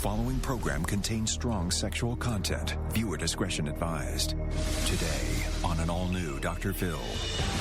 following program contains strong sexual content. Viewer discretion advised. Today, on an all-new Dr. Phil,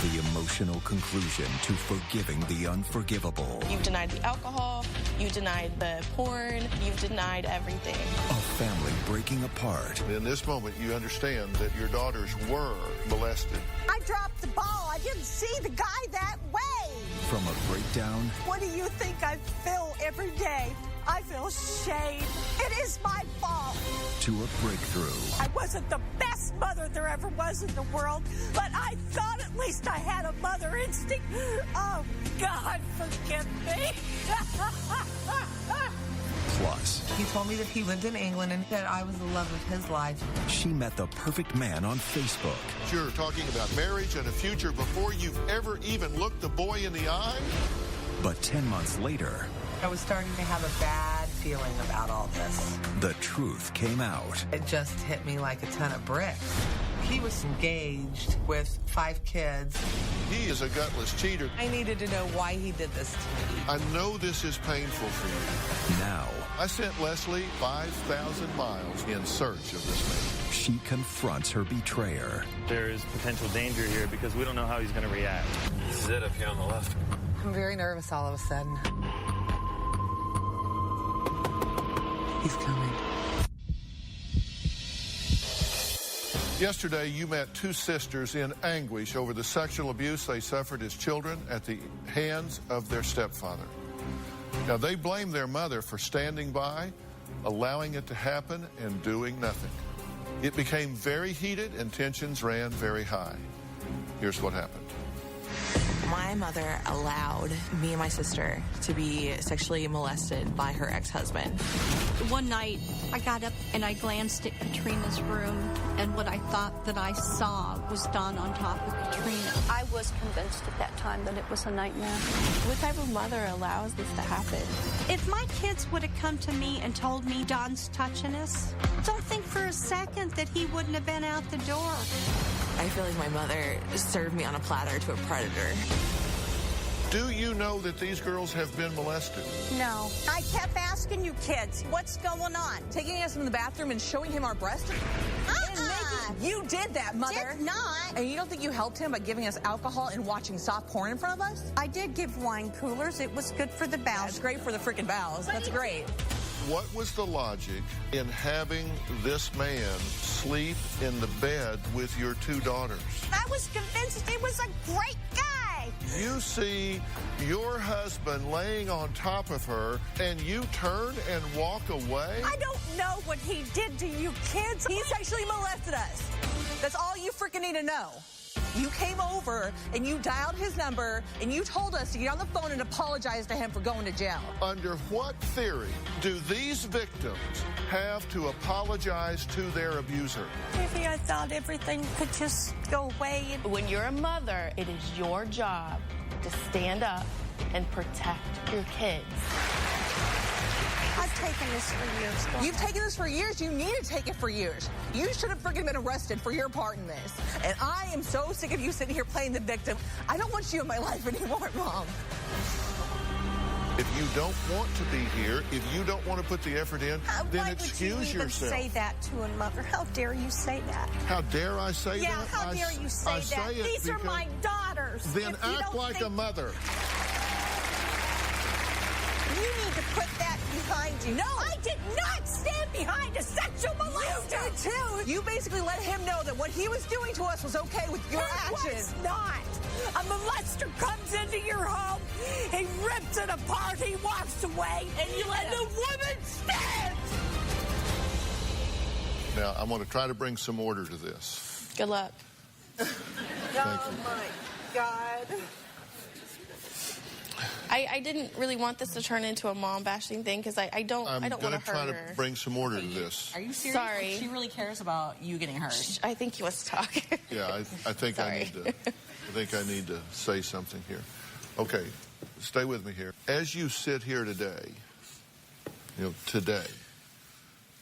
the emotional conclusion to forgiving the unforgivable. You've denied the alcohol, you denied the porn, you've denied everything. A family breaking apart. In this moment, you understand that your daughters were molested. I dropped the ball. I didn't see the guy that way. From a breakdown. What do you think I feel every day? I feel shame. It is my fault. To a breakthrough. I wasn't the best mother there ever was in the world, but I thought at least I had a mother instinct. Oh, God, forgive me. Plus, he told me that he lived in England and that I was the love of his life. She met the perfect man on Facebook. You're talking about marriage and a future before you've ever even looked the boy in the eye? But 10 months later, I was starting to have a bad feeling about all this. the truth came out. It just hit me like a ton of bricks. He was engaged with 5 kids. He is a gutless cheater. I needed to know why he did this to me. I know this is painful for you. Now, I sent Leslie 5,000 miles in search of this man. she confronts her betrayer. There is potential danger here because we don't know how he's going to react. This is it up here on the left. I'm very nervous all of a sudden. He's coming. Yesterday, you met 2 sisters in anguish over the sexual abuse they suffered as children at the hands of their stepfather. Now, they blame their mother for standing by, allowing it to happen, and doing nothing. It became very heated and tensions ran very high. Here's what happened. My mother allowed me and my sister to be sexually molested by her ex-husband. One night, I got up and I glanced at Katrina's room, and what I thought that I saw was Don on top of Katrina. I was convinced at that time that it was a nightmare. What type of mother allows this to happen? If my kids would have come to me and told me Don's touching us, don't think for a second that he wouldn't have been out the door. I feel like my mother served me on a platter to a predator. Do you know that these girls have been molested? No. I kept asking you kids, what's going on? Taking us in the bathroom and showing him our breasts? You did that, Mother. Did not. And you don't think you helped him by giving us alcohol and watching soft porn in front of us? I did give wine coolers. It was good for the bowels. That's great for the freaking bowels. That's great. What was the logic in having this man sleep in the bed with your 2 daughters? I was convinced he was a great guy. You see your husband laying on top of her, and you turn and walk away? I don't know what he did to you kids. He sexually molested us. That's all you freaking need to know. You came over and you dialed his number and you told us to get on the phone and apologize to him for going to jail. Under what theory do these victims have to apologize to their abuser? Maybe I thought everything could just go away. When you're a mother, it is your job to stand up and protect your kids. I've taken this for years. You've taken this for years. You need to take it for years. You should have freaking been arrested for your part in this. And I am so sick of you sitting here playing the victim. I don't want you in my life anymore, Mom. If you don't want to be here, if you don't want to put the effort in, then excuse yourself. Say that to a mother. How dare you say that? How dare I say that? Yeah, how dare you say that? These are my daughters. Then act like a mother. You need to put that behind you. No, I did not stand behind a sexual molester. You did too. You basically let him know that what he was doing to us was okay with your actions. It was not. A molester comes into your home, he rips it apart, he walks away, and you let the woman stand. Now, I'm going to try to bring some order to this. Good luck. Oh, my God. I didn't really want this to turn into a mom bashing thing because I don't want to hurt her. I'm going to try to bring some order to this. Are you serious? Sorry. She really cares about you getting hurt. I think he wants to talk. Yeah, I think I need to say something here. Okay, stay with me here. As you sit here today, today,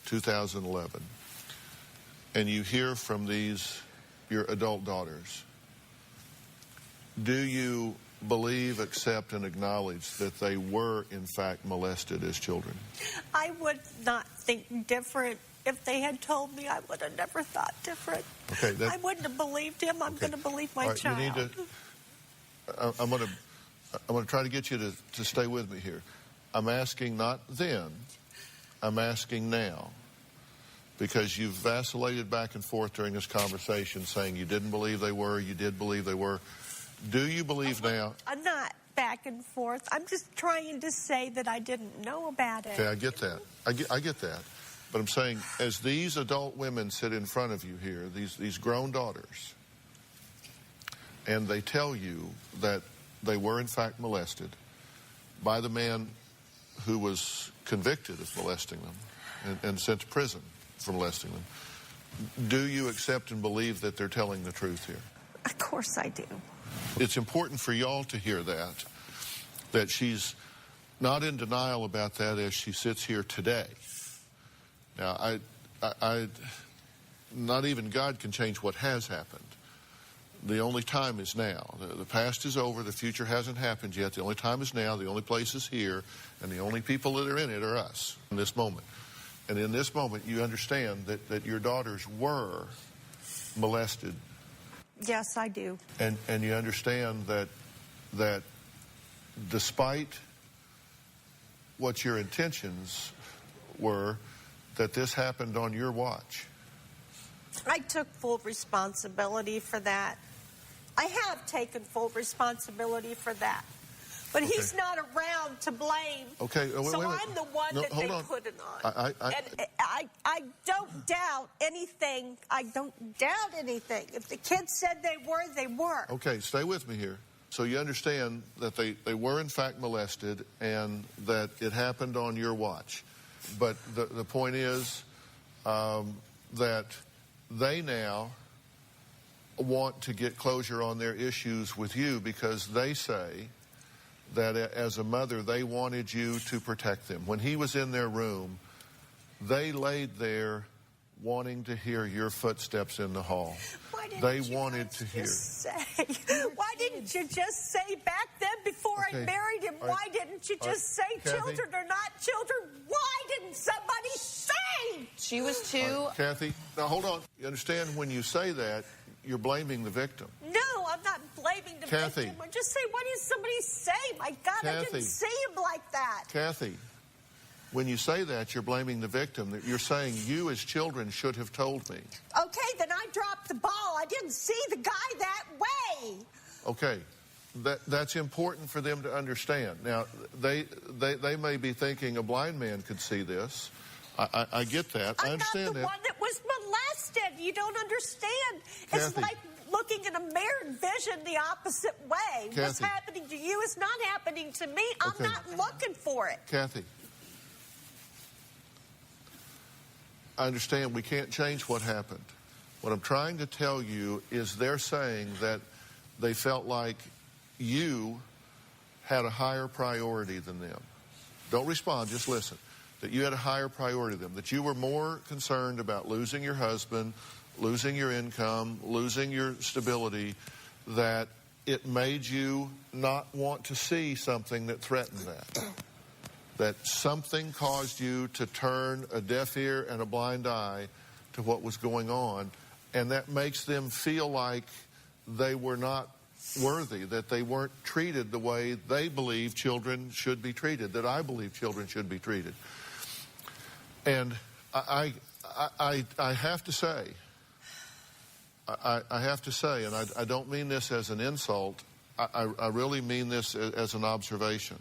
2011, and you hear from your adult daughters, do you believe, accept, and acknowledge that they were, in fact, molested as children? I would not think different. If they had told me, I would have never thought different. Okay, I wouldn't have believed him. I'm going to believe my all right, child. You need to, I'm going to try to get you to stay with me here. I'm asking not then, I'm asking now. Because you've vacillated back and forth during this conversation saying you didn't believe they were, you did believe they were. Do you believe now? I'm not back and forth. I'm just trying to say that I didn't know about it. Okay, I get that. I get that. But I'm saying, as these adult women sit in front of you here, these grown daughters, and they tell you that they were in fact molested by the man who was convicted of molesting them and sent to prison for molesting them, do you accept and believe that they're telling the truth here? Of course I do. It's important for y'all to hear that she's not in denial about that as she sits here today. Now, not even God can change what has happened. The only time is now. The past is over. The future hasn't happened yet. The only time is now. The only place is here. And the only people that are in it are us in this moment. And in this moment, you understand that your daughters were molested. Yes, I do. And you understand that despite what your intentions were, that this happened on your watch. I took full responsibility for that. I have taken full responsibility for that. But okay. He's not around to blame. Okay, so I'm the one that they put it on. And I don't doubt anything. I don't doubt anything. If the kids said they were, they were. Okay, stay with me here. So you understand that they were in fact molested and that it happened on your watch. But the point is that they now want to get closure on their issues with you because they say that as a mother, they wanted you to protect them. When he was in their room, they laid there wanting to hear your footsteps in the hall. Why didn't they you wanted to hear. Why didn't you just say back then before I married him, why didn't you just say Kathy? children are not children? Why didn't somebody say? She was too... Kathy, now hold on. You understand when you say that, you're blaming the victim. No, I'm not blaming the Kathy. victim. I'm just saying, why didn't somebody say? My God, Kathy. I didn't see him like that. Kathy, when you say that, you're blaming the victim. You're saying you as children should have told me. Okay, then I dropped the ball. I didn't see the guy that way. Okay, that's important for them to understand. Now, they may be thinking a blind man could see this. I get that. I understand I'm not the one that was molested. You don't understand. Kathy. It's like looking at a mirrored vision the opposite way. Kathy. What's happening to you is not happening to me. I'm Okay. not looking for it. Kathy, I understand we can't change what happened. What I'm trying to tell you is they're saying that they felt like you had a higher priority than them. Don't respond, just listen. That you had a higher priority than them. That you were more concerned about losing your husband, losing your income, losing your stability, that it made you not want to see something that threatened that. That something caused you to turn a deaf ear and a blind eye to what was going on, and that makes them feel like they were not worthy, that they weren't treated the way they believe children should be treated, that I believe children should be treated. And I have to say, I have to say, and I don't mean this as an insult, I really mean this as an observation.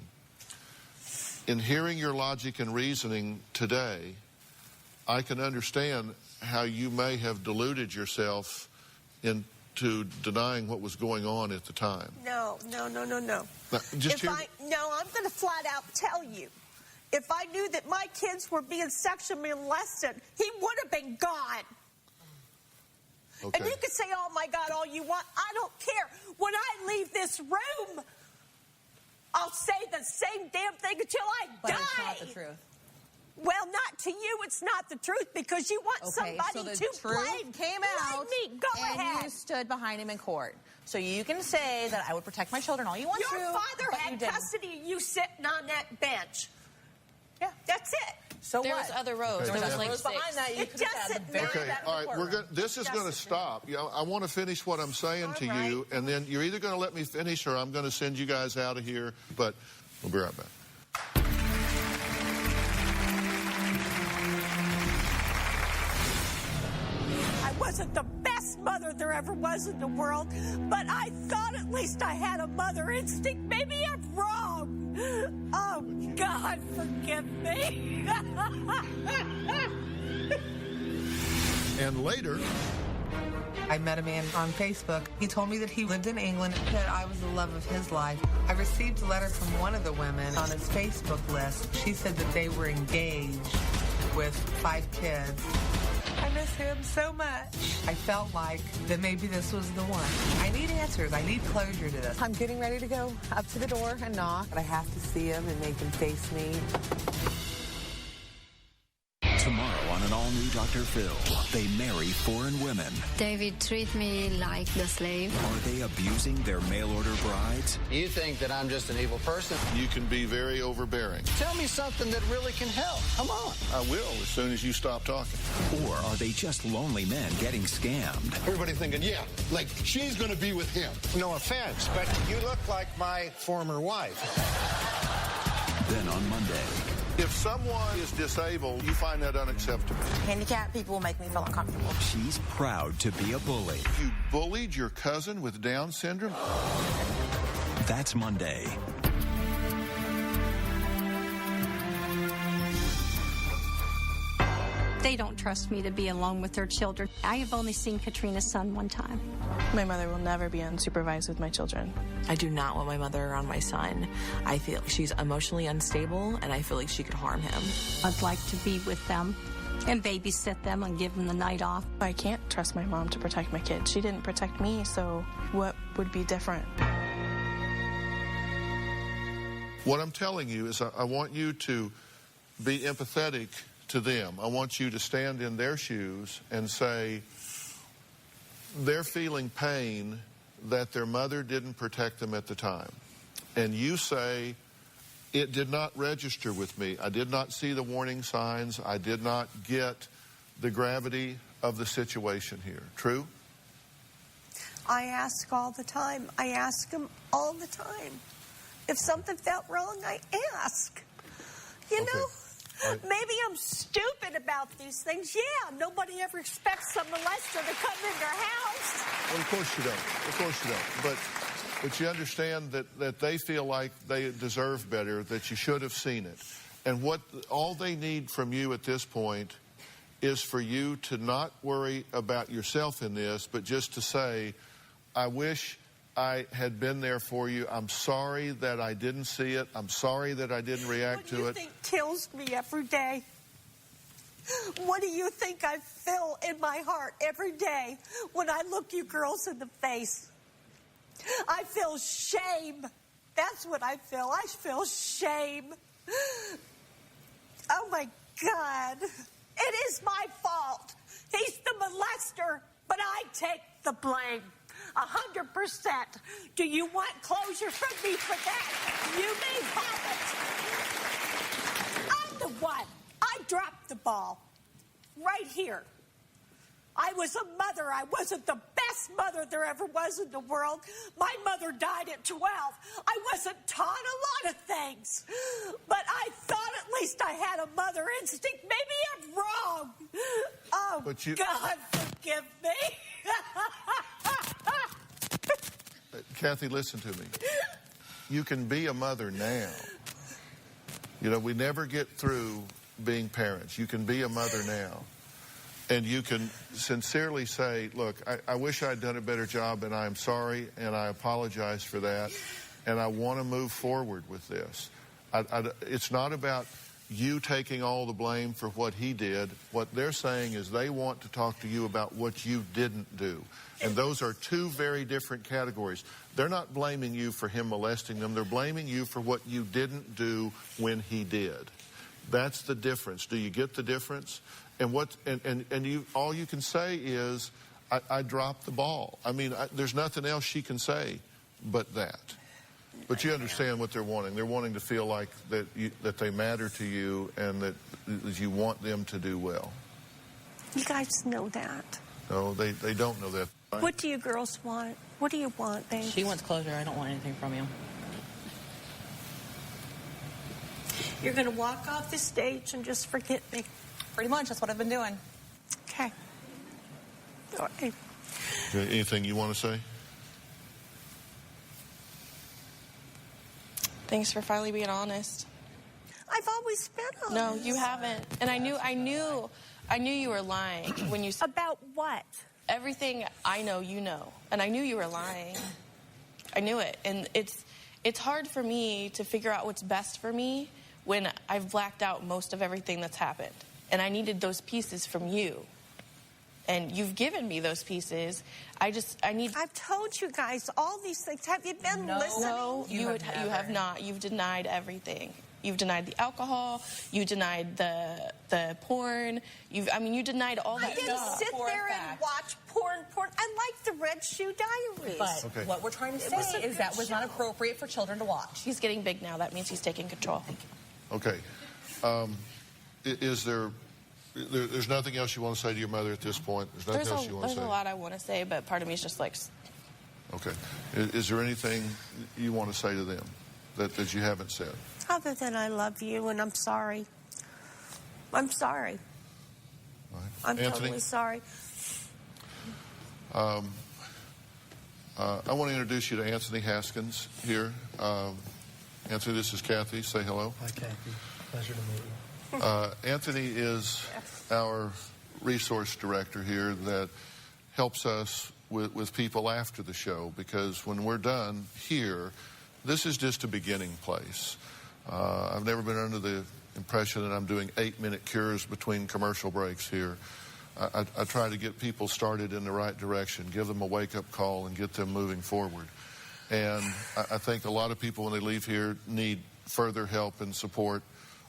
In hearing your logic and reasoning today, I can understand how you may have deluded yourself into denying what was going on at the time. No. Now, I'm going to flat out tell you. If I knew that my kids were being sexually molested, he would have been gone. Okay. And you can say, oh, my God, all you want. I don't care. When I leave this room, I'll say the same damn thing until I die. But it's not the truth. Well, not to you, it's not the truth because you want somebody so the to truth blame. came out, Me. Go and ahead. you stood behind him in court. So you can say that I would protect my children all you want to. Your father but you had didn't. custody of you sitting on that bench. Yeah. That's it. So There what? was other rows. Okay, There was Kathy. like Rows behind that, you It could have had doesn't the very Okay, back all right, courtroom. this is going to stop. You know, I want to finish what I'm saying to right. you, and then you're either going to let me finish or I'm going to send you guys out of here, but we'll be right back. I wasn't the best mother there ever was in the world, but I thought at least I had a mother instinct. Maybe I'm wrong. Oh, God, forgive me. And later, I met a man on Facebook. He told me that he lived in England, that I was the love of his life. I received a letter from one of the women on his Facebook list. She said that they were engaged with 5 kids. I miss him so much. I felt like that maybe this was the one. I need answers. I need closure to this. I'm getting ready to go up to the door and knock, but I have to see him and make him face me. Tomorrow on an all-new Dr. Phil, they marry foreign women. David treat me like the slave. Are they abusing their mail-order brides? You think that I'm just an evil person? you can be very overbearing. Tell me something that really can help. Come on. I will as soon as you stop talking. Or are they just lonely men getting scammed? Everybody thinking, yeah, like she's going to be with him. No offense, but you look like my former wife. Then on Monday, If someone is disabled, you find that unacceptable. Handicapped people make me feel uncomfortable. she's proud to be a bully. You bullied your cousin with Down syndrome? That's Monday. They don't trust me to be alone with their children. I have only seen Katrina's son one time. My mother will never be unsupervised with my children. I do not want my mother around my son. I feel she's emotionally unstable, and I feel like she could harm him. I'd like to be with them and babysit them and give them the night off. I can't trust my mom to protect my kids. She didn't protect me, so what would be different? What I'm telling you is I want you to be empathetic to them. I want you to stand in their shoes and say they're feeling pain that their mother didn't protect them at the time. And you say, it did not register with me. I did not see the warning signs. I did not get the gravity of the situation here. True? I ask all the time. I ask them all the time. If something felt wrong, I ask. You know? Right. Maybe I'm stupid about these things. Yeah, nobody ever expects some molester to come in their house. Well, of course you don't. Of course you don't. But you understand that they feel like they deserve better, that you should have seen it. And all they need from you at this point is for you to not worry about yourself in this, but just to say, I wish I had been there for you. I'm sorry that I didn't see it. I'm sorry that I didn't react to it. What do you think kills me every day? What do you think I feel in my heart every day when I look you girls in the face? I feel shame. That's what I feel. I feel shame. Oh, my God. It is my fault. He's the molester, but I take the blame. 100%. Do you want closure from me for that? You may have it. I'm the one. I dropped the ball. Right here. I was a mother. I wasn't the best mother there ever was in the world. My mother died at 12. I wasn't taught a lot of things. But I thought at least I had a mother instinct. Maybe I'm wrong. Oh, God, forgive me. Kathy, listen to me. You can be a mother now. You know, we never get through being parents. You can be a mother now. And you can sincerely say, look, I wish I'd done a better job, and I'm sorry, and I apologize for that, and I want to move forward with this. It's not about you taking all the blame for what he did. What they're saying is they want to talk to you about what you didn't do. And those are two very different categories. They're not blaming you for him molesting them. They're blaming you for what you didn't do when he did. That's the difference. Do you get the difference? And all you can say is, I dropped the ball. I mean, there's nothing else she can say but that. But you understand what they're wanting. They're wanting to feel like that they matter to you and that you want them to do well. You guys know that. No, they don't know that. What do you girls want? What do you want, babe? She wants closure. I don't want anything from you. You're going to walk off the stage and just forget me. Pretty much. That's what I've been doing. Okay. All right. Anything you want to say? Thanks for finally being honest. I've always been honest. No, you haven't. And I knew you were lying when you said About what? everything I know you know. And I knew you were lying. I knew it. And it's hard for me to figure out what's best for me when I've blacked out most of everything that's happened. And I needed those pieces from you. And you've given me those pieces. I need... I've told you guys all these things. Have you been listening? No, you have not. You've denied everything. You've denied the alcohol. You denied the porn. You denied all that stuff. I didn't sit there and watch porn. I like the Red Shoe Diaries. But what we're trying to say is that was not appropriate for children to watch. He's getting big now. That means he's taking control. Okay. There's nothing else you want to say to your mother at this point? There's nothing else you want to say? There's a lot I want to say, but part of me is just like... Okay. Is there anything you want to say to them that you haven't said? Other than I love you and I'm sorry. I'm sorry. Right. I'm Anthony? totally sorry. I want to introduce you to Anthony Haskins here. Anthony, this is Kathy. Say hello. Hi, Kathy. Pleasure to meet you. Anthony is our resource director here that helps us with people after the show, because when we're done here, this is just a beginning place. I've never been under the impression that I'm doing 8-minute cures between commercial breaks here. I try to get people started in the right direction, give them a wake-up call, and get them moving forward. And I think a lot of people, when they leave here, need further help and support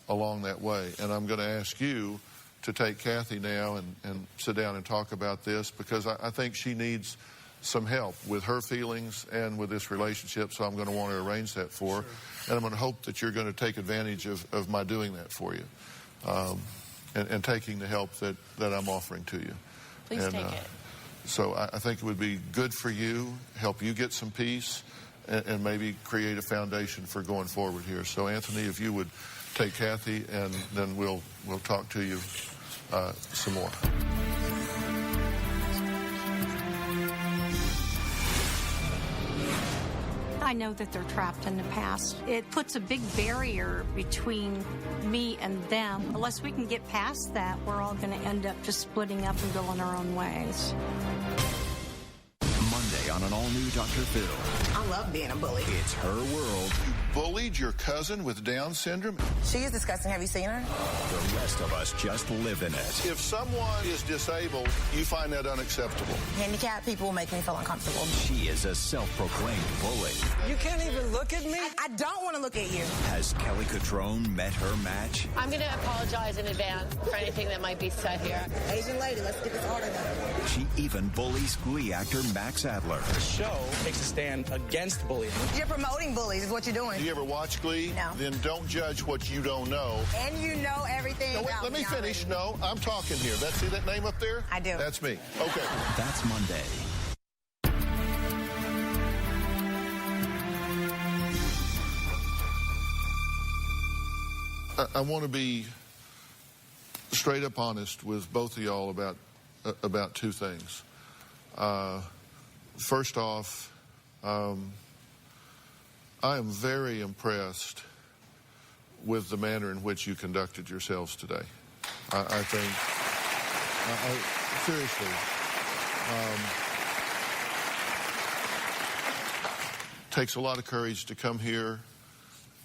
along that way. And I'm going to ask you to take Kathy now and sit down and talk about this, because I think she needs some help with her feelings and with this relationship, so I'm going to want to arrange that for her. And I'm going to hope that you're going to take advantage of my doing that for you, and taking the help that I'm offering to you. Please take it. So I think it would be good for you, help you get some peace, and maybe create a foundation for going forward here. So Anthony, if you would take Kathy, and then we'll talk to you some more. I know that they're trapped in the past. It puts a big barrier between me and them. Unless we can get past that, we're all going to end up just splitting up and going our own ways. Monday on an all-new Dr. Phil. I love being a bully. It's her world. You bullied your cousin with Down syndrome? She is disgusting. Have you seen her? The rest of us just live in it. If someone is disabled, you find that unacceptable. Handicapped people make me feel uncomfortable. She is a self-proclaimed bully. You can't even look at me? I don't want to look at you. Has Kelly Catrone met her match? I'm going to apologize in advance for anything that might be said here. Asian lady, let's get this order done. She even bullies Glee actor Max Adler. The show takes a stand against bullying. You're promoting bullies is what you're doing. Do you ever watch Glee? No. Then don't judge what you don't know. And you know everything No, wait, about let me finish. No, I'm talking here. See that name up there? I do. That's me. Okay. That's Monday. I want to be straight up honest with both of y'all about two things. First off, I am very impressed with the manner in which you conducted yourselves today. I think, seriously, takes a lot of courage to come here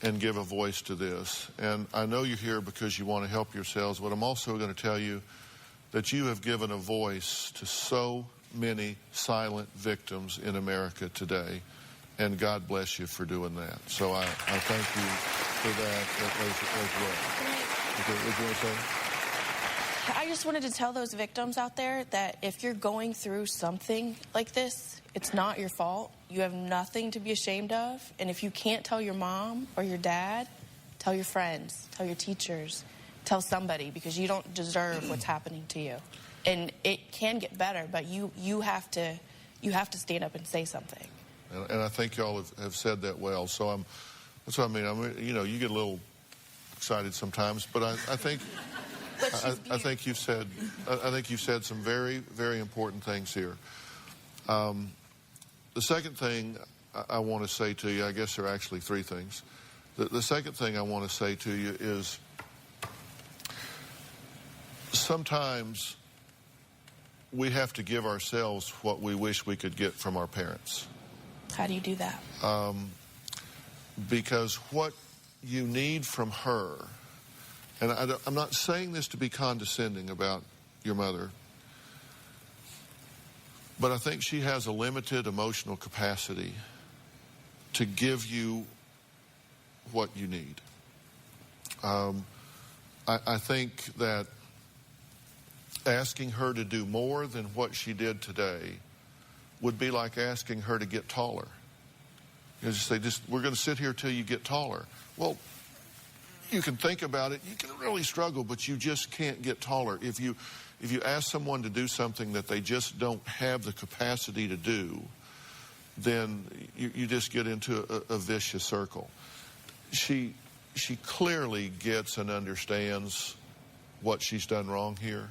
and give a voice to this. And I know you're here because you want to help yourselves, but I'm also going to tell you that you have given a voice to so many silent victims in America today, and God bless you for doing that. So I thank you for that as well. What you want to say? I just wanted to tell those victims out there that if you're going through something like this, it's not your fault. You have nothing to be ashamed of. And if you can't tell your mom or your dad, tell your friends, tell your teachers, tell somebody, because you don't deserve what's happening to you. And it can get better, but you have to stand up and say something. And I think y'all have said that well. So that's what I mean. You know, you get a little excited sometimes, but I think I think you've said some very, very important things here. The second thing I want to say to you, I guess there are actually three things. The second thing I want to say to you is sometimes we have to give ourselves what we wish we could get from our parents. How do you do that? Because what you need from her, and I'm not saying this to be condescending about your mother, but I think she has a limited emotional capacity to give you what you need. I think that asking her to do more than what she did today would be like asking her to get taller. You know, just say, we're going to sit here till you get taller. Well, you can think about it. You can really struggle, but you just can't get taller. If you ask someone to do something that they just don't have the capacity to do, then you just get into a vicious circle. She clearly gets and understands what she's done wrong here.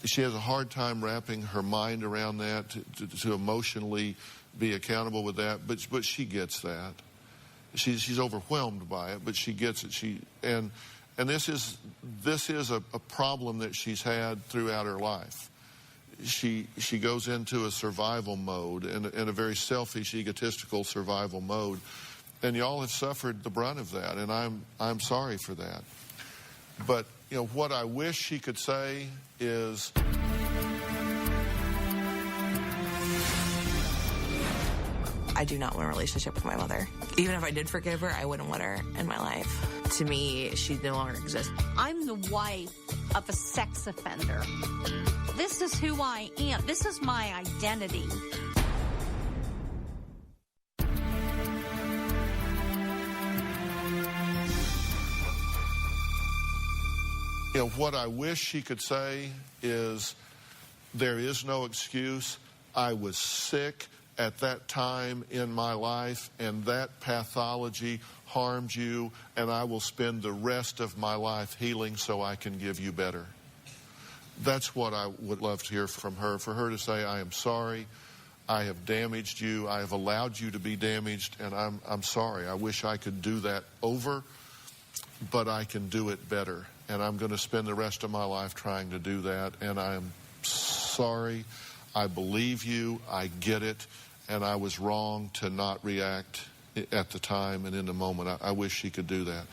She has a hard time wrapping her mind around that, to emotionally be accountable with that, but she gets that. She's overwhelmed by it, but she gets it. And this is a problem that she's had throughout her life. She goes into a survival mode, and a very selfish, egotistical survival mode, and y'all have suffered the brunt of that, and I'm sorry for that. But you know what I wish she could say is, I do not want a relationship with my mother. Even if I did forgive her, I wouldn't want her in my life. To me, she no longer exists. I'm the wife of a sex offender. This is who I am. This is my identity. You know, what I wish she could say is, there is no excuse. I was sick at that time in my life, and that pathology harmed you, and I will spend the rest of my life healing so I can give you better. That's what I would love to hear from her, for her to say, I am sorry, I have damaged you, I have allowed you to be damaged, and I'm sorry. I wish I could do that over, but I can do it better. And I'm going to spend the rest of my life trying to do that. And I am sorry. I believe you. I get it. And I was wrong to not react at the time and in the moment. I wish she could do that.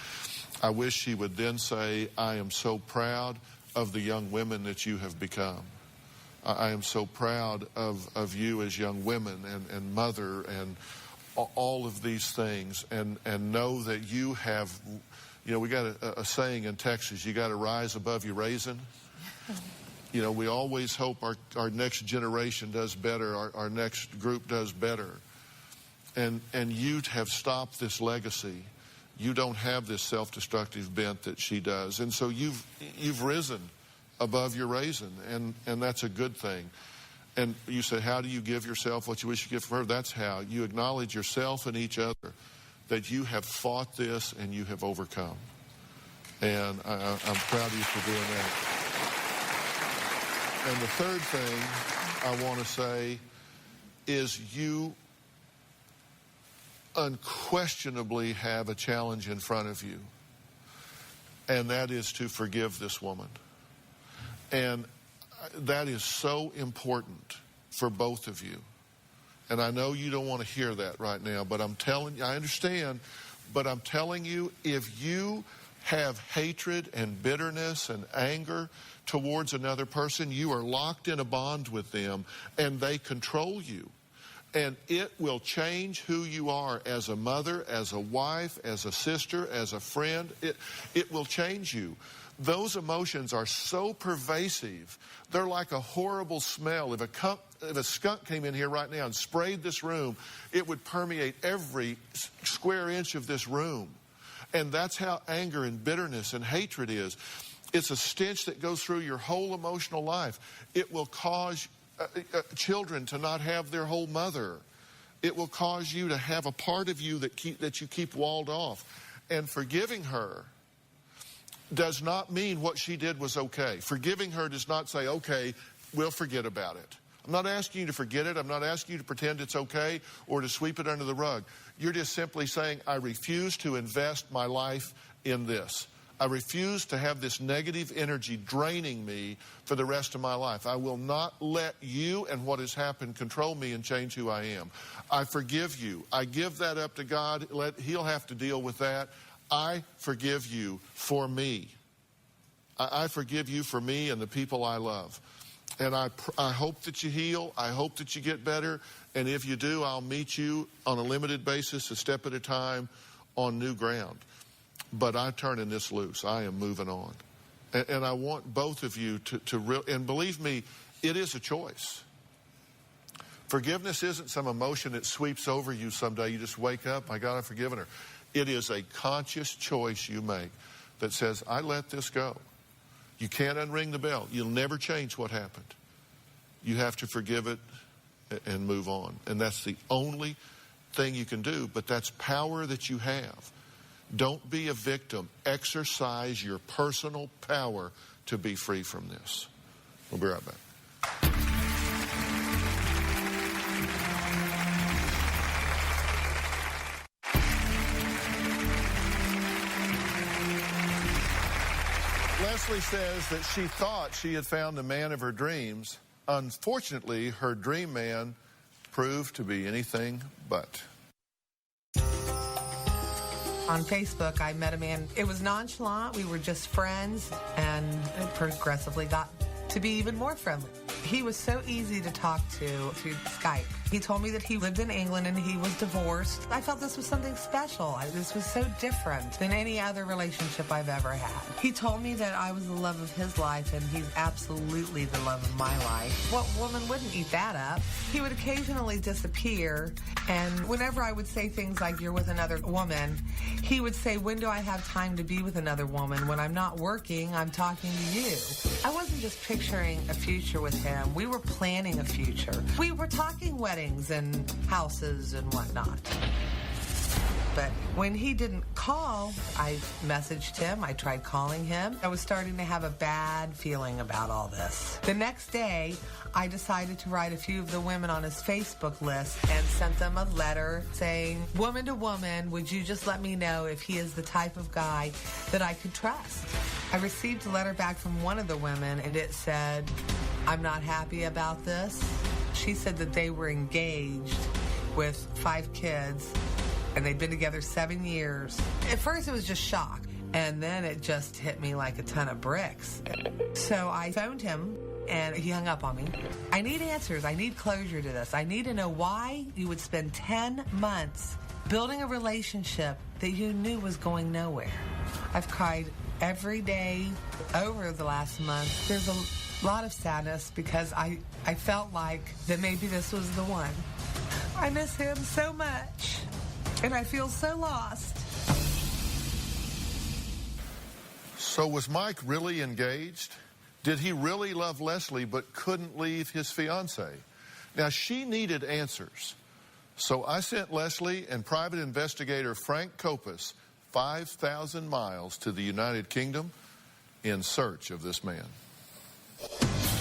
I wish she would then say, I am so proud of the young women that you have become. I am so proud of you as young women and mother and all of these things. And know that you have... You know, we got a saying in Texas, you got to rise above your raisin. You know, we always hope our next generation does better, our next group does better. And you have stopped this legacy. You don't have this self-destructive bent that she does. And so you've risen above your raisin, and that's a good thing. And you say, how do you give yourself what you wish you could give from her? That's how. You acknowledge yourself and each other, that you have fought this and you have overcome. And I'm proud of you for doing that. And the third thing I want to say is, you unquestionably have a challenge in front of you, and that is to forgive this woman. And that is so important for both of you. And I know you don't want to hear that right now, but I'm telling you, I understand, but I'm telling you, if you have hatred and bitterness and anger towards another person, you are locked in a bond with them, and they control you. And it will change who you are as a mother, as a wife, as a sister, as a friend. It will change you. Those emotions are so pervasive. They're like a horrible smell. If a skunk came in here right now and sprayed this room, it would permeate every square inch of this room. And that's how anger and bitterness and hatred is. It's a stench that goes through your whole emotional life. It will cause children to not have their whole mother. It will cause you to have a part of you that you keep walled off. And forgiving her does not mean what she did was okay. Forgiving her does not say, okay, we'll forget about it. I'm not asking you to forget it. I'm not asking you to pretend it's okay or to sweep it under the rug. You're just simply saying, I refuse to invest my life in this. I refuse to have this negative energy draining me for the rest of my life. I will not let you and what has happened control me and change who I am. I forgive you. I give that up to God. He'll have to deal with that. I forgive you for me. I forgive you for me and the people I love. And I hope that you heal. I hope that you get better. And if you do, I'll meet you on a limited basis, a step at a time, on new ground. But I'm turning this loose. I am moving on. And I want both of you and believe me, it is a choice. Forgiveness isn't some emotion that sweeps over you someday. You just wake up, my God, I've forgiven her. It is a conscious choice you make that says, I let this go. You can't unring the bell. You'll never change what happened. You have to forgive it and move on. And that's the only thing you can do, but that's power that you have. Don't be a victim. Exercise your personal power to be free from this. We'll be right back. Leslie says that she thought she had found the man of her dreams. Unfortunately, her dream man proved to be anything but. On Facebook, I met a man. It was nonchalant. We were just friends, and it progressively got to be even more friendly. He was so easy to talk to through Skype. He told me that he lived in England and he was divorced. I felt this was something special. This was so different than any other relationship I've ever had. He told me that I was the love of his life, and he's absolutely the love of my life. What woman wouldn't eat that up? He would occasionally disappear, and whenever I would say things like, you're with another woman, he would say, when do I have time to be with another woman? When I'm not working, I'm talking to you. I wasn't just picturing a future with him. We were planning a future. We were talking weddings and houses and whatnot. But when he didn't call, I messaged him. I tried calling him. I was starting to have a bad feeling about all this. The next day, I decided to write a few of the women on his Facebook list and sent them a letter saying, woman to woman, would you just let me know if he is the type of guy that I could trust? I received a letter back from one of the women, and it said, I'm not happy about this. She said that they were engaged with 5 kids, and they'd been together 7 years. At first, it was just shock, and then it just hit me like a ton of bricks. So I phoned him, and he hung up on me. I need answers. I need closure to this. I need to know why you would spend 10 months building a relationship that you knew was going nowhere. I've cried every day over the last month. There's a lot of sadness because I felt like that maybe this was the one. I miss him so much, and I feel so lost. So was Mike really engaged? Did he really love Leslie but couldn't leave his fiancée? Now, she needed answers. So I sent Leslie and private investigator Frank Kopus 5,000 miles to the United Kingdom in search of this man.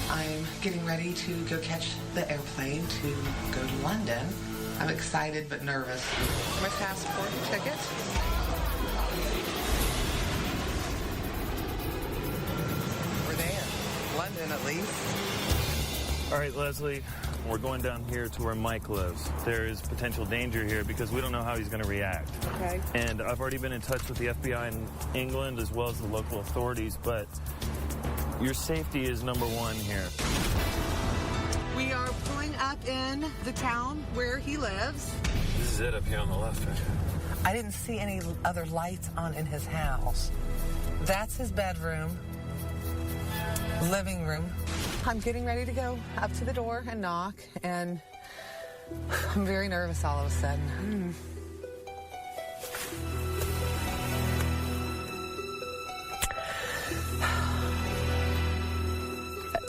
I'm getting ready to go catch the airplane to go to London. I'm excited but nervous. My passport and ticket. We're there. London, at least. All right, Leslie, we're going down here to where Mike lives. There is potential danger here because we don't know how he's going to react. Okay. And I've already been in touch with the FBI in England as well as the local authorities, but your safety is number one here. We are pulling up up in the town where he lives. This is it up here on the left, right? I didn't see any other lights on in his house. That's his bedroom, living room. I'm getting ready to go up to the door and knock, and I'm very nervous all of a sudden.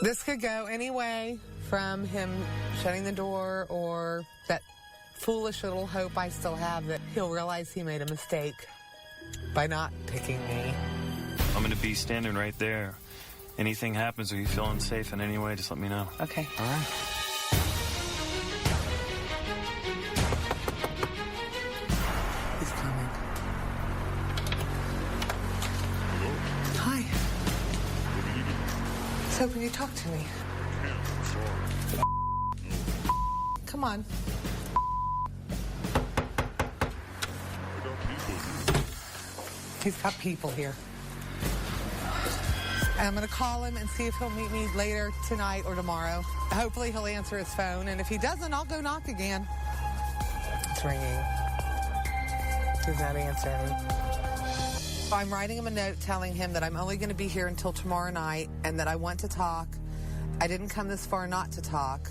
This could go any way, from him shutting the door or that foolish little hope I still have that he'll realize he made a mistake by not picking me. I'm going to be standing right there. Anything happens or you feel unsafe in any way, just let me know. Okay. All right. He's coming. Hi. I was hoping you'd talk to me. Come on. He's got people here. And I'm going to call him and see if he'll meet me later tonight or tomorrow. Hopefully he'll answer his phone, and if he doesn't, I'll go knock again. It's ringing. He's not answering. I'm writing him a note telling him that I'm only going to be here until tomorrow night and that I want to talk. I didn't come this far not to talk.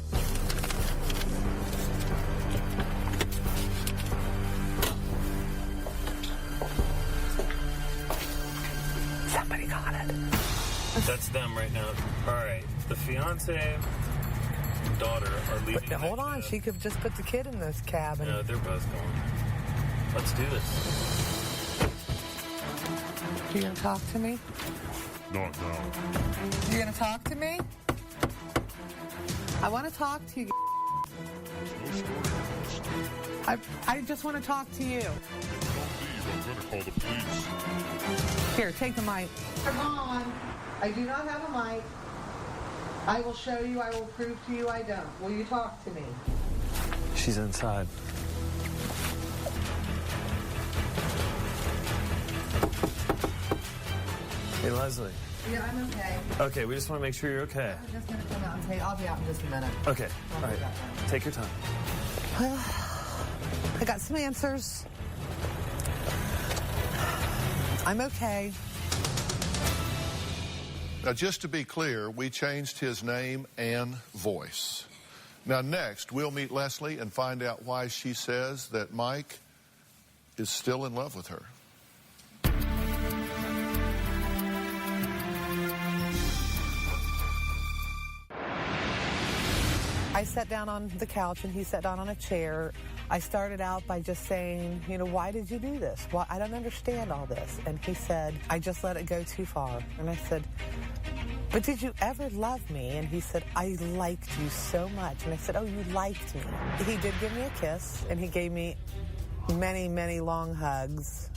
Somebody got it. That's them right now. All right. The fiance and daughter are leaving. But hold on. She could just put the kid in this cabin. No, they're both going. Let's do this. You gonna talk to me? No. You gonna talk to me? I want to talk to you. I just want to talk to you. Don't leave. I'm going to call the police. Here, take the mic. Come on. I do not have a mic. I will show you. I will prove to you I don't. Will you talk to me? She's inside. Hey, Leslie. Yeah, I'm okay. Okay, we just want to make sure you're okay. I'm just going to come out and say I'll be out in just a minute. Okay. All right. Take your time. Well, I got some answers. I'm okay. Now, just to be clear, we changed his name and voice. Now, next, we'll meet Leslie and find out why she says that Mike is still in love with her. I sat down on the couch and he sat down on a chair. I started out by just saying, why did you do this? Well, I don't understand all this. And he said, I just let it go too far. And I said, but did you ever love me? And he said, I liked you so much. And I said, oh, you liked me. He did give me a kiss, and he gave me many, many long hugs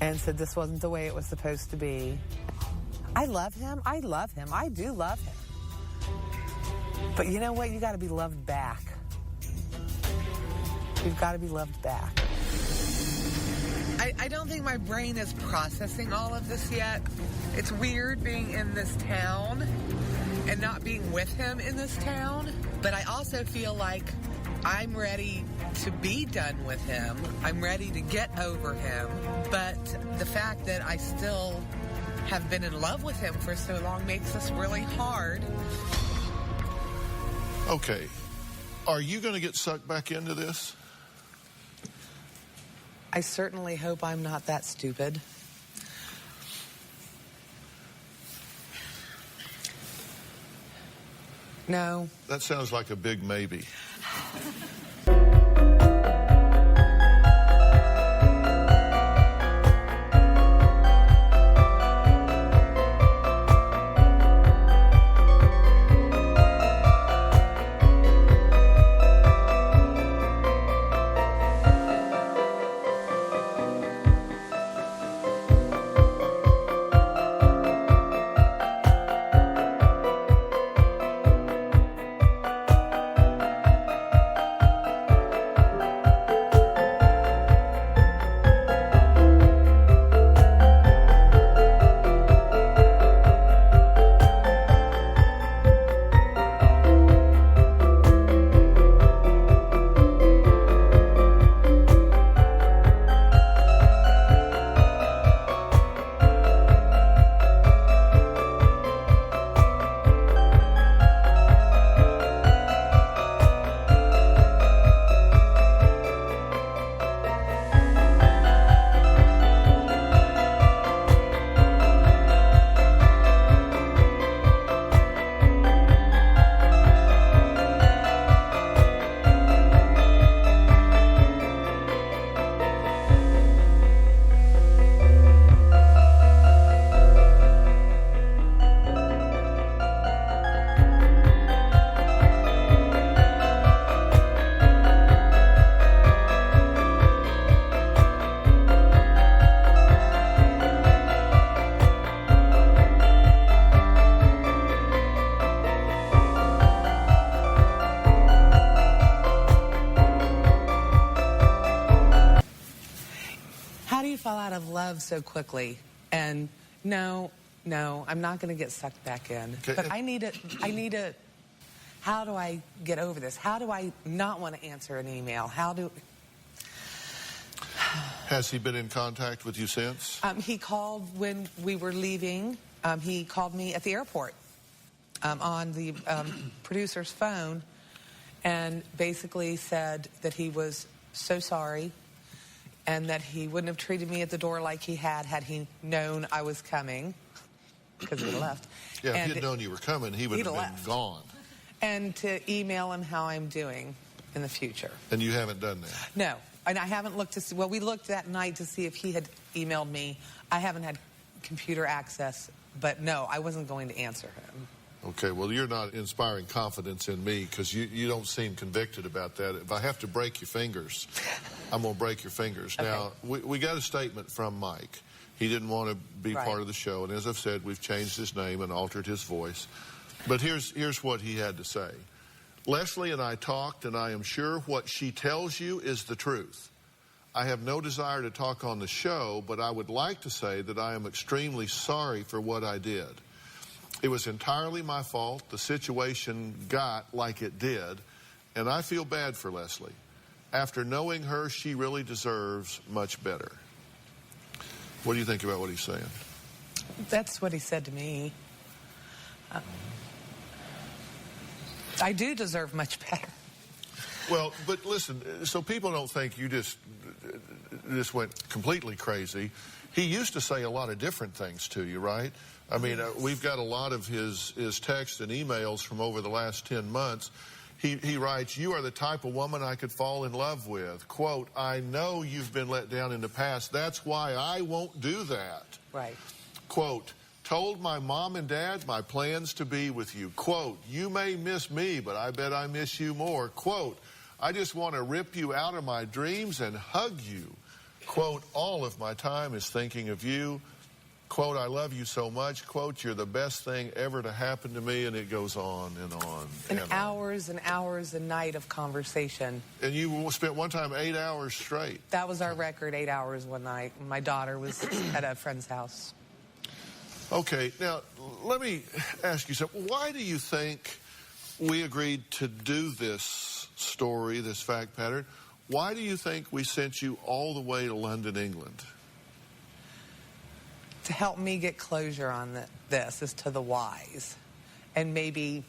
and said this wasn't the way it was supposed to be. I love him. I love him. I do love him. But you know what? You got to be loved back. You've got to be loved back. I don't think my brain is processing all of this yet. It's weird being in this town and not being with him in this town. But I also feel like I'm ready to be done with him. I'm ready to get over him. But the fact that I still have been in love with him for so long makes this really hard. Okay, are you going to get sucked back into this? I certainly hope I'm not that stupid. No. That sounds like a big maybe. love so quickly. And no, I'm not going to get sucked back in. Okay. But I need to, how do I get over this? How do I not want to answer an email? Has he been in contact with you since? He called when we were leaving. He called me at the airport on the producer's phone and basically said that he was so sorry and that he wouldn't have treated me at the door like he had he known I was coming, because he left. Yeah, if he'd known you were coming, he would have been gone. And to email him how I'm doing in the future. And you haven't done that? No. And I haven't looked to see, well, we looked that night to see if he had emailed me. I haven't had computer access, but no, I wasn't going to answer him. Okay, well, you're not inspiring confidence in me because you don't seem convicted about that. If I have to break your fingers, I'm going to break your fingers. Okay. Now, we got a statement from Mike. He didn't want to be part of the show, and as I've said, we've changed his name and altered his voice. But here's what he had to say. Leslie and I talked, and I am sure what she tells you is the truth. I have no desire to talk on the show, but I would like to say that I am extremely sorry for what I did. It was entirely my fault. The situation got like it did, and I feel bad for Leslie. After knowing her, she really deserves much better. What do you think about what he's saying? That's what he said to me. I do deserve much better. Well, but listen, so people don't think you just went completely crazy. He used to say a lot of different things to you, right? I mean, we've got a lot of his texts and emails from over the last 10 months. He writes, "You are the type of woman I could fall in love with." Quote, "I know you've been let down in the past. That's why I won't do that." Right. Quote, "Told my mom and dad my plans to be with you." Quote, "You may miss me, but I bet I miss you more." Quote, "I just want to rip you out of my dreams and hug you." Quote, "All of my time is thinking of you." Quote, "I love you so much." Quote, "You're the best thing ever to happen to me." And it goes on and on. And hours and hours a night of conversation. And you spent one time 8 hours straight. That was our record, 8 hours one night. My daughter was at a friend's house. Okay, now let me ask you something. Why do you think we agreed to do this story, this fact pattern? Why do you think we sent you all the way to London, England? To help me get closure on this as to the whys. And maybe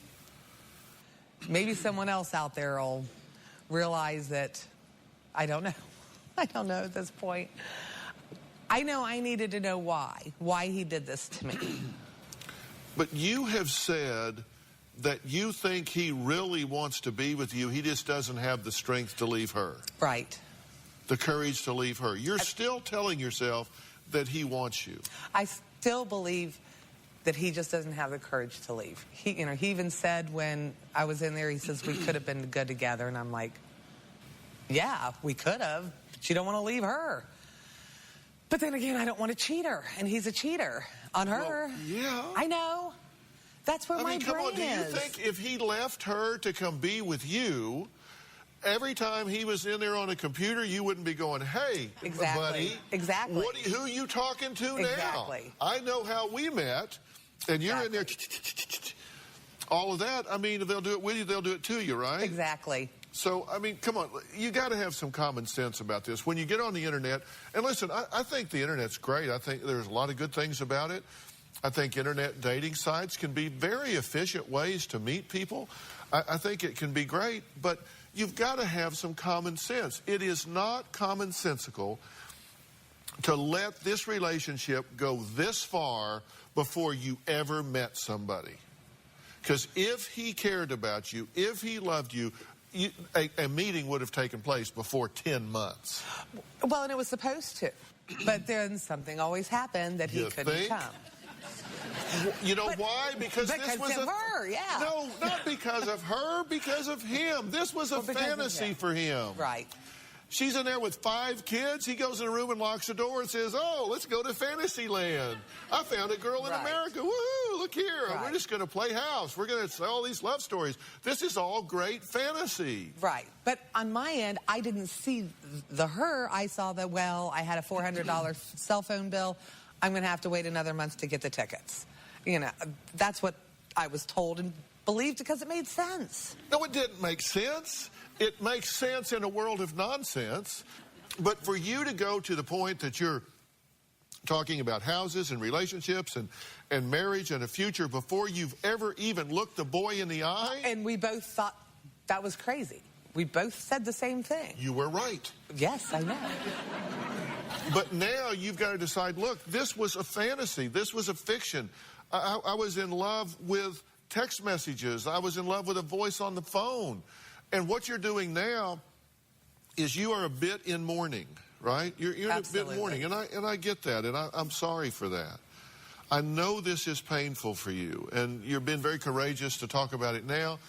someone else out there will realize that, I don't know. I don't know at this point. I know I needed to know why he did this to me. But you have said that you think he really wants to be with you. He just doesn't have the strength to leave her. Right. The courage to leave her. You're still telling yourself that he wants you. I still believe that he just doesn't have the courage to leave. He even said when I was in there, he says, "We could have been good together." And I'm like, yeah, we could have, but you don't want to leave her. But then again, I don't want to cheat her, and he's a cheater on her. Well, yeah. I know. That's where my brain is. Come on, do you think if he left her to come be with you, every time he was in there on a computer, you wouldn't be going, "Hey, buddy, exactly. Who are you talking to now? Exactly. I know how we met, and you're in there, all of that." I mean, if they'll do it with you, they'll do it to you, right? Exactly. So, I mean, come on, you got to have some common sense about this. When you get on the internet, and listen, I think the internet's great. I think there's a lot of good things about it. I think internet dating sites can be very efficient ways to meet people. I think it can be great, but you've got to have some common sense. It is not commonsensical to let this relationship go this far before you ever met somebody. Because if he cared about you, if he loved you, a meeting would have taken place before 10 months. Well, and it was supposed to. But then something always happened that he couldn't come. You know why? Because this was her, yeah. No, not because of her, because of him. This was a fantasy for him. Right. She's in there with 5 kids. He goes in a room and locks the door and says, oh, let's go to Fantasyland. I found a girl in America. Woohoo, look here. We're just going to play house. We're going to tell all these love stories. This is all great fantasy. Right. But on my end, I didn't see the her. I saw the, well, I had a $400 cell phone bill. I'm going to have to wait another month to get the tickets. You know, that's what I was told and believed because it made sense. No, it didn't make sense. It makes sense in a world of nonsense. But for you to go to the point that you're talking about houses and relationships and marriage and a future before you've ever even looked the boy in the eye. And we both thought that was crazy. We both said the same thing. You were right. Yes, I know. But now you've got to decide, look, this was a fantasy. This was a fiction. I was in love with text messages. I was in love with a voice on the phone. And what you're doing now is you are a bit in mourning, right? You're a bit in mourning, and I get that, and I'm sorry for that. I know this is painful for you, and you've been very courageous to talk about it now,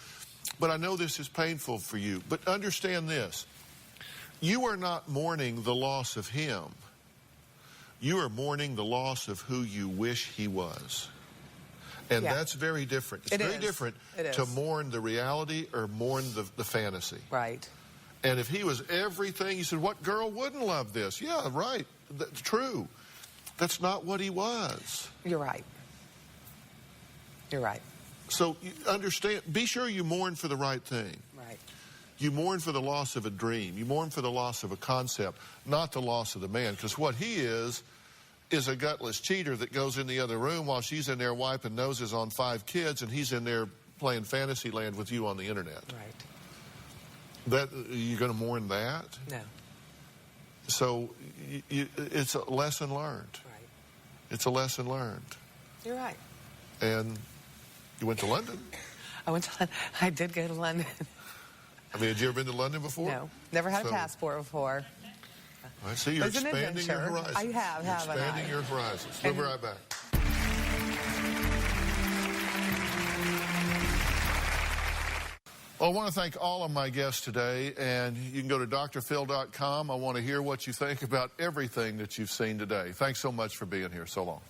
but I know this is painful for you. But understand this. You are not mourning the loss of him. You are mourning the loss of who you wish he was. And that's very different. It's very different to mourn the reality or mourn the fantasy. Right. And if he was everything, you said, what girl wouldn't love this? Yeah, right. That's true. That's not what he was. You're right. You're right. So understand, be sure you mourn for the right thing. Right. You mourn for the loss of a dream. You mourn for the loss of a concept, not the loss of the man. Because what he is a gutless cheater that goes in the other room while she's in there wiping noses on 5 kids and he's in there playing Fantasyland with you on the internet. Right. You're going to mourn that? No. So it's a lesson learned. Right. It's a lesson learned. You're right. And you went to London? I did go to London. I mean, had you ever been to London before? No. Never had a passport before. I see you're expanding your horizons. I have, haven't I? Expanding your horizons. We'll be right back. Well, I want to thank all of my guests today, and you can go to drphil.com. I want to hear what you think about everything that you've seen today. Thanks so much for being here. So long.